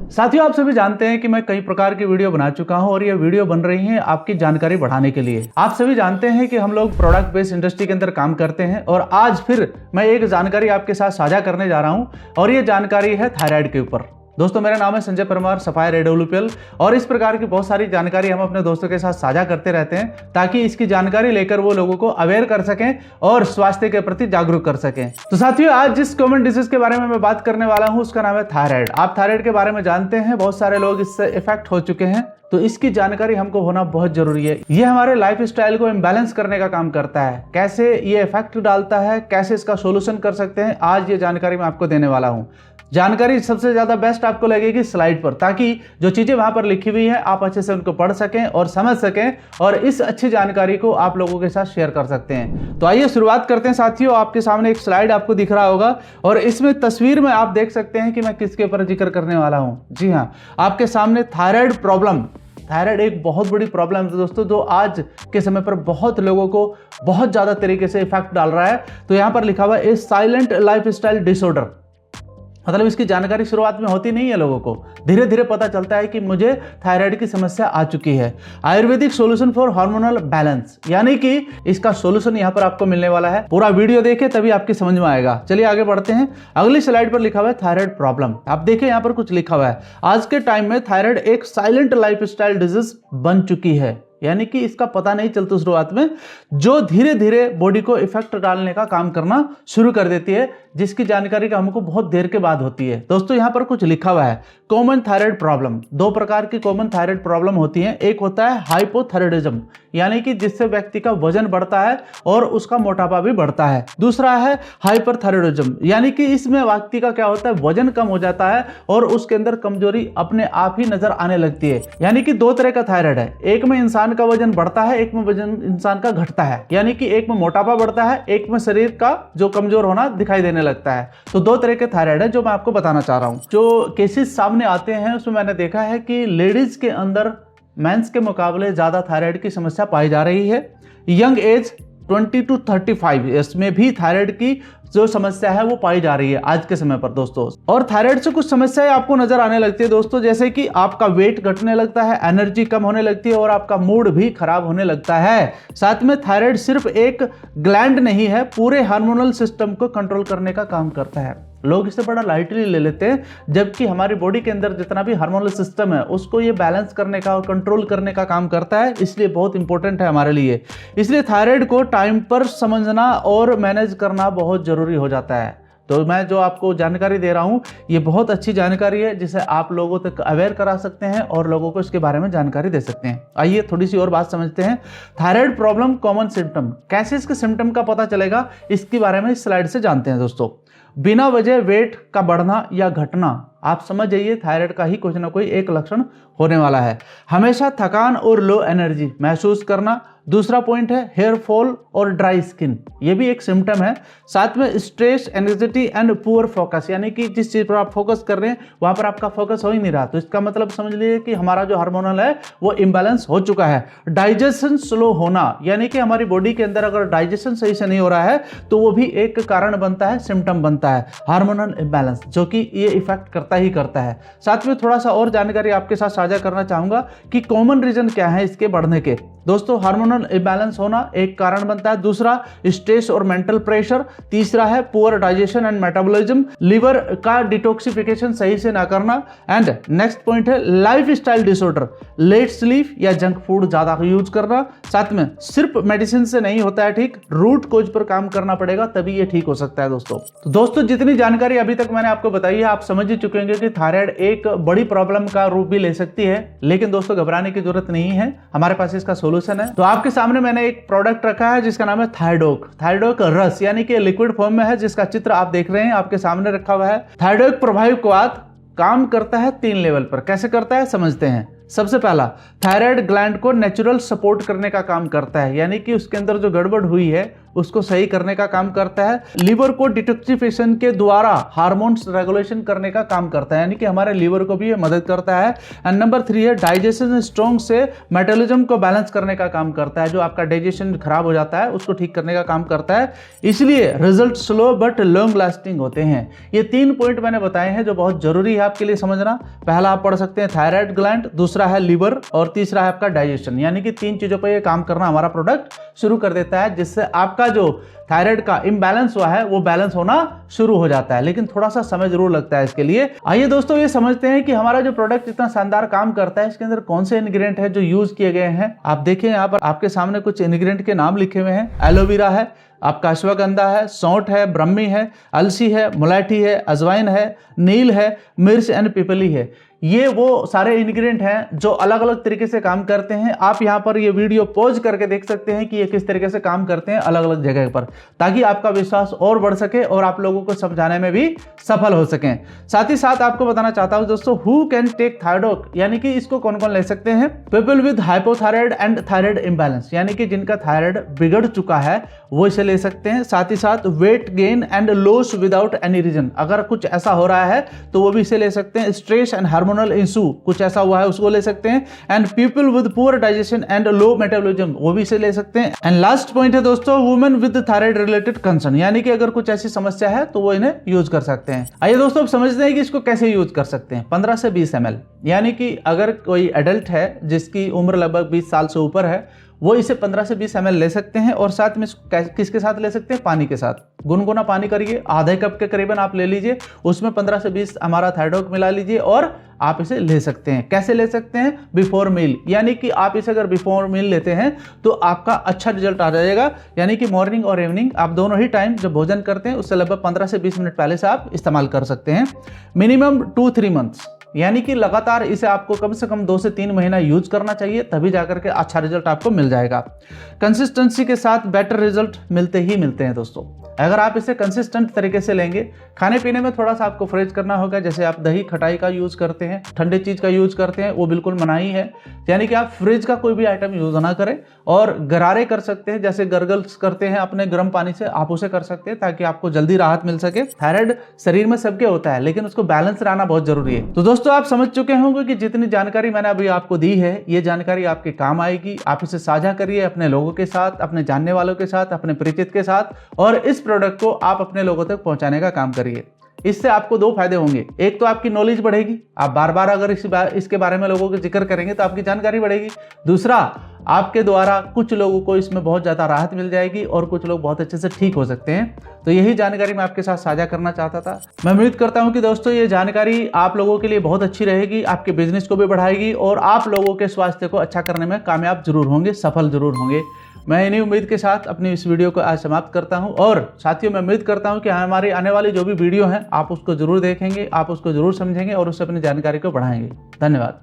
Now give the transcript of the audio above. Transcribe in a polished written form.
साथियों, आप सभी जानते हैं कि मैं कई प्रकार की वीडियो बना चुका हूं और ये वीडियो बन रही हैं आपकी जानकारी बढ़ाने के लिए। आप सभी जानते हैं कि हम लोग प्रोडक्ट बेस्ड इंडस्ट्री के अंदर काम करते हैं और आज फिर मैं एक जानकारी आपके साथ साझा करने जा रहा हूं और ये जानकारी है थायराइड के ऊपर। दोस्तों, मेरा नाम है संजय परमार, सफायर AWPL, और इस प्रकार की बहुत सारी जानकारी हम अपने दोस्तों के साथ साझा करते रहते हैं ताकि इसकी जानकारी लेकर वो लोगों को अवेयर कर सकें और स्वास्थ्य के प्रति जागरूक कर सकें। तो साथियों, आज जिस कॉमन डिजीज के बारे में मैं बात करने वाला हूं उसका नाम है थायराइड। आप थायराइड के बारे में जानते हैं, बहुत सारे लोग इससे इफेक्ट हो चुके हैं, तो इसकी जानकारी हमको होना बहुत जरूरी है। ये हमारे लाइफ स्टाइल को इम्बैलेंस करने का काम करता है। कैसे ये इफेक्ट डालता है, कैसे इसका सोल्यूशन कर सकते हैं, आज ये जानकारी मैं आपको देने वाला हूं। जानकारी सबसे ज्यादा बेस्ट आपको लगेगी स्लाइड पर, ताकि जो चीजें वहां पर लिखी हुई है आप अच्छे से उनको पढ़ सकें और समझ सकें और इस अच्छी जानकारी को आप लोगों के साथ शेयर कर सकते हैं। तो आइए शुरुआत करते हैं। साथियों, आपके सामने एक स्लाइड आपको दिख रहा होगा और इसमें तस्वीर में आप देख सकते हैं कि मैं किसके ऊपर जिक्र करने वाला हूं। जी हाँ, आपके सामने थायराइड प्रॉब्लम। थायराइड एक बहुत बड़ी प्रॉब्लम है दोस्तों, जो आज के समय पर बहुत लोगों को बहुत ज्यादा तरीके से इफेक्ट डाल रहा है। तो यहां पर लिखा हुआ है साइलेंट लाइफस्टाइल डिसऑर्डर। मतलब इसकी जानकारी शुरुआत में होती नहीं है, लोगों को धीरे धीरे पता चलता है कि मुझे थायराइड की समस्या आ चुकी है। Ayurvedic solution for hormonal balance, यानी कि इसका सॉल्यूशन यहां पर आपको मिलने वाला है। पूरा वीडियो देखें तभी आपकी समझ में आएगा। चलिए आगे बढ़ते हैं। अगली स्लाइड पर लिखा हुआ है थायराइड प्रॉब्लम। आप देखिए यहां पर कुछ लिखा हुआ है, आज के टाइम में थायराइड एक साइलेंट लाइफस्टाइल डिजीज बन चुकी है, यानी कि इसका पता नहीं चलता शुरुआत में, जो धीरे धीरे बॉडी को इफेक्ट डालने का काम करना शुरू कर देती है, जिसकी जानकारी का हमको बहुत देर के बाद होती है। दोस्तों, यहां पर कुछ लिखा हुआ है कॉमन थायराइड प्रॉब्लम। दो प्रकार की कॉमन थायराइड प्रॉब्लम होती है। एक होता है हाइपोथायराइडिज्म, यानी कि जिससे व्यक्ति का वजन बढ़ता है और उसका मोटापा भी बढ़ता है। दूसरा है हाइपरथायराइडिज्म, यानी कि इसमें व्यक्ति का क्या होता है, वजन कम हो जाता है और उसके अंदर कमजोरी अपने आप ही नजर आने लगती है। यानी कि दो तरह का थायराइड है, एक में इंसान का वजन बढ़ता है, एक में वजन इंसान का घटता है। यानी कि एक में मोटापा बढ़ता है, एक में शरीर का जो कमजोर होना दिखाई देने लगता है। तो दो तरह के थायराइड है जो मैं आपको बताना चाह रहा हूं। जो केसेस सामने आते हैं उसमें मैंने देखा है कि लेडीज के अंदर मेंस के मुकाबले ज्यादा थायराइड की समस्या पाई जा रही है। यंग एज 20 to 35 इसमें भी थायराइड की जो समस्या है वो पाई जा रही है आज के समय पर दोस्तों। और थायराइड से कुछ समस्याएं आपको नजर आने लगती है दोस्तों, जैसे कि आपका वेट घटने लगता है, एनर्जी कम होने लगती है और आपका मूड भी खराब होने लगता है। साथ में थायराइड सिर्फ एक ग्लैंड नहीं है, पूरे हार्मोनल सिस्टम को कंट्रोल करने का काम करता है। लोग इसे बड़ा लाइटली ले लेते हैं, जबकि हमारी बॉडी के अंदर जितना भी हार्मोनल सिस्टम है उसको ये बैलेंस करने का और कंट्रोल करने का काम करता है, इसलिए बहुत इंपॉर्टेंट है हमारे लिए। इसलिए थायराइड को टाइम पर समझना और मैनेज करना बहुत जरूरी हो जाता है। तो मैं जो आपको जानकारी दे रहा हूं ये बहुत अच्छी जानकारी है, जिसे आप लोगों तक अवेयर करा सकते हैं और लोगों को इसके बारे में जानकारी दे सकते हैं। आइए थोड़ी सी और बात समझते हैं। थायराइड प्रॉब्लम कॉमन सिम्टम, कैसे इसके सिम्टम का पता चलेगा, इसके बारे में इस स्लाइड से जानते हैं दोस्तों। बिना वजह वेट का बढ़ना या घटना, आप समझ जाइए थायराइड का ही कुछ ना कोई एक लक्षण होने वाला है। हमेशा थकान और लो एनर्जी महसूस करना। दूसरा पॉइंट है हेयर फॉल और ड्राई स्किन, ये भी एक सिम्टम है। साथ में stress, anxiety and poor focus, यानी कि जिस चीज पर आप फोकस कर रहे हैं वहां पर आपका फोकस हो ही नहीं रहा। तो इसका मतलब समझ लीजिए कि हमारा जो हार्मोनल है वो इम्बैलेंस हो चुका है। डाइजेशन स्लो होना, यानी कि हमारी बॉडी के अंदर अगर डाइजेशन सही से नहीं हो रहा है तो वो भी एक कारण बनता है, सिम्टम बनता है हार्मोनल इम्बैलेंस, जो कि ये इफेक्ट करता ही करता है। साथ में थोड़ा सा और जानकारी आपके साथ साझा करना चाहूंगा कि कॉमन रीजन क्या है इसके बढ़ने के। दोस्तों, हार्मोनल इम्बैलेंस होना एक कारण बनता है। दूसरा स्ट्रेस और मेंटल प्रेशर। तीसरा है poor digestion and metabolism, liver का डिटॉक्सिफिकेशन सही से ना करना। एंड नेक्स्ट पॉइंट है लाइफस्टाइल डिसऑर्डर, लेट स्लीप या जंक फूड ज्यादा यूज करना। साथ में सिर्फ मेडिसिन से नहीं होता है ठीक, रूट कोज पर काम करना पड़ेगा तभी ये ठीक हो सकता है दोस्तों। तो दोस्तों, जितनी जानकारी अभी तक मैंने आपको बताई है आप समझ ही चुके होंगे कि थायराइड एक बड़ी प्रॉब्लम का रूप भी ले सकती है, लेकिन दोस्तों घबराने की जरूरत नहीं है, हमारे पास इसका सोल्यूशन है। तो आपके सामने मैंने एक प्रोडक्ट रखा है जिसका नाम है थायडोक। थायडोक रस, यानी कि लिक्विड फॉर्म में है, जिसका चित्र आप देख रहे हैं आपके सामने रखा हुआ है। थायडोक प्रभावी क्वाथ काम करता है 3 लेवल पर। कैसे करता है समझते हैं। सबसे पहला, थायराइड ग्लैंड को नेचुरल सपोर्ट करने का काम करता है, यानी कि उसके अंदर जो गड़बड़ हुई है उसको सही करने का काम करता है। लीवर को डिटॉक्सिफिकेशन के द्वारा हार्मोन्स रेगुलेशन करने का काम करता है, यानी कि हमारे लीवर को भी ये मदद करता है। एंड नंबर 3 है डाइजेशन स्ट्रॉन्ग से मेटाबॉलिज्म को बैलेंस करने का काम करता है। जो आपका डाइजेशन खराब हो जाता है उसको ठीक करने का काम करता है, इसलिए result slow but long lasting होते हैं। ये 3 पॉइंट मैंने बताए हैं जो बहुत जरूरी है आपके लिए समझना। पहला आप पढ़ सकते हैं थायराइड ग्लैंड, दूसरा है लीवर और तीसरा है आपका डाइजेशन। यानी कि 3 चीजों पर ये काम करना हमारा प्रोडक्ट शुरू कर देता है, जिससे आपका जो थायराइड का इम्बैलेंस हुआ है वो बैलेंस होना शुरू हो जाता है, लेकिन थोड़ा सा समय जरूर लगता है इसके लिए। आइए दोस्तों ये समझते हैं कि हमारा जो प्रोडक्ट इतना शानदार काम करता है इसके अंदर कौन से इंग्रेडिएंट है जो यूज किए गए हैं। आप देखिए यहाँ पर आपके सामने कुछ इंग्रेडिएंट के नाम लिखे हुए हैं। एलोवेरा है, आपका अश्वगंधा है, सौंठ है, ब्रह्मी है, अलसी है, मुलायठी है, अजवाइन है, नील है, मिर्च एंड पिपली है। ये वो सारे इंग्रेडिएंट हैं जो अलग अलग तरीके से काम करते हैं। आप यहाँ पर ये वीडियो पॉज करके देख सकते हैं कि ये किस तरीके से काम करते हैं अलग अलग जगह पर, ताकि आपका विश्वास और बढ़ सके और आप लोगों को समझाने में भी सफल हो सकें। साथ ही साथ आपको बताना चाहता हूं दोस्तों, हु कैन टेक थायरॉइड, यानी कि इसको कौन कौन ले सकते हैं। People with hypothyroid and thyroid imbalance, यानी कि जिनका थायराइड बिगड़ चुका है वो इसे ले सकते हैं। साथ ही साथ weight gain and loss without any reason, अगर कुछ ऐसा हो रहा है तो वो भी इसे ले सकते हैं। स्ट्रेस एंड हार्मोनल इशू, कुछ ऐसा हुआ है उसको ले सकते हैं। And people with poor digestion and low metabolism, वो भी इसे ले सकते हैं। एंड लास्ट पॉइंट है दोस्तों, women with thyroid related concern, यानी कि अगर कुछ ऐसी समस्या है तो वो इन्हें यूज कर सकते हैं। आइए दोस्तों अब समझते हैं कि इसको कैसे यूज कर सकते हैं। 15 से 20 ml, यानी कि अगर कोई एडल्ट है जिसकी उम्र लगभग 20 साल से ऊपर है वो इसे 15 से 20 ml ले सकते हैं। और साथ में किसके साथ ले सकते हैं, पानी के साथ। गुनगुना पानी करिए, आधे कप के करीबन आप ले लीजिए, उसमें 15 से 20 हमारा थायरॉइड मिला लीजिए और आप इसे ले सकते हैं। कैसे ले सकते हैं, बिफोर मील, यानी कि आप इसे अगर बिफोर मील लेते हैं तो आपका अच्छा रिजल्ट आ जाएगा। यानी कि मॉर्निंग और इवनिंग आप दोनों ही टाइम जब भोजन करते हैं उससे लगभग 15 से 20 मिनट पहले से आप इस्तेमाल कर सकते हैं। मिनिमम 2-3 मंथ्स, यानी कि लगातार इसे आपको कम से कम 2 से 3 महीना यूज करना चाहिए, तभी जाकर के अच्छा रिजल्ट आपको मिल जाएगा। कंसिस्टेंसी के साथ बेटर रिजल्ट मिलते ही मिलते हैं दोस्तों। अगर आप इसे कंसिस्टेंट तरीके से लेंगे, खाने पीने में थोड़ा सा आपको फ्रेज करना होगा, जैसे आप दही खटाई का यूज करते हैं, ठंडे चीज का यूज करते हैं, वो बिल्कुल मनाही है। यानी कि आप फ्रिज का कोई भी आइटम यूज ना करें। और गरारे कर सकते हैं, जैसे गर्गल्स करते हैं अपने गर्म पानी से, आप उसे कर सकते हैं ताकि आपको जल्दी राहत मिल सके। थायराइड शरीर में सबके होता है, लेकिन उसको बैलेंस रहना बहुत जरूरी है। तो दोस्तों आप समझ चुके होंगे कि जितनी जानकारी मैंने अभी आपको दी है ये जानकारी आपके काम आएगी। आप इसे साझा करिए अपने लोगों के साथ, अपने जानने वालों के साथ, अपने परिचित के साथ, और इस प्रोडक्ट को आप अपने लोगों तक पहुंचाने का काम करिए। इससे आपको 2 फायदे होंगे। एक तो आपकी नॉलेज बढ़ेगी, आप बार बार अगर इसके बारे में लोगों को जिक्र करेंगे तो आपकी जानकारी बढ़ेगी। दूसरा, आपके द्वारा कुछ लोगों को इसमें बहुत ज़्यादा राहत मिल जाएगी और कुछ लोग बहुत अच्छे से ठीक हो सकते हैं। तो यही जानकारी मैं आपके साथ साझा करना चाहता था। मैं उम्मीद करता हूं कि दोस्तों ये जानकारी आप लोगों के लिए बहुत अच्छी रहेगी, आपके बिजनेस को भी बढ़ाएगी और आप लोगों के स्वास्थ्य को अच्छा करने में कामयाब जरूर होंगे, सफल जरूर होंगे। मैं इन्हीं उम्मीद के साथ अपनी इस वीडियो को आज समाप्त करता हूं। और साथियों मैं उम्मीद करता हूं कि हमारी आने वाली जो भी वीडियो हैं आप उसको जरूर देखेंगे, आप उसको जरूर समझेंगे और उससे अपनी जानकारी को बढ़ाएंगे। धन्यवाद।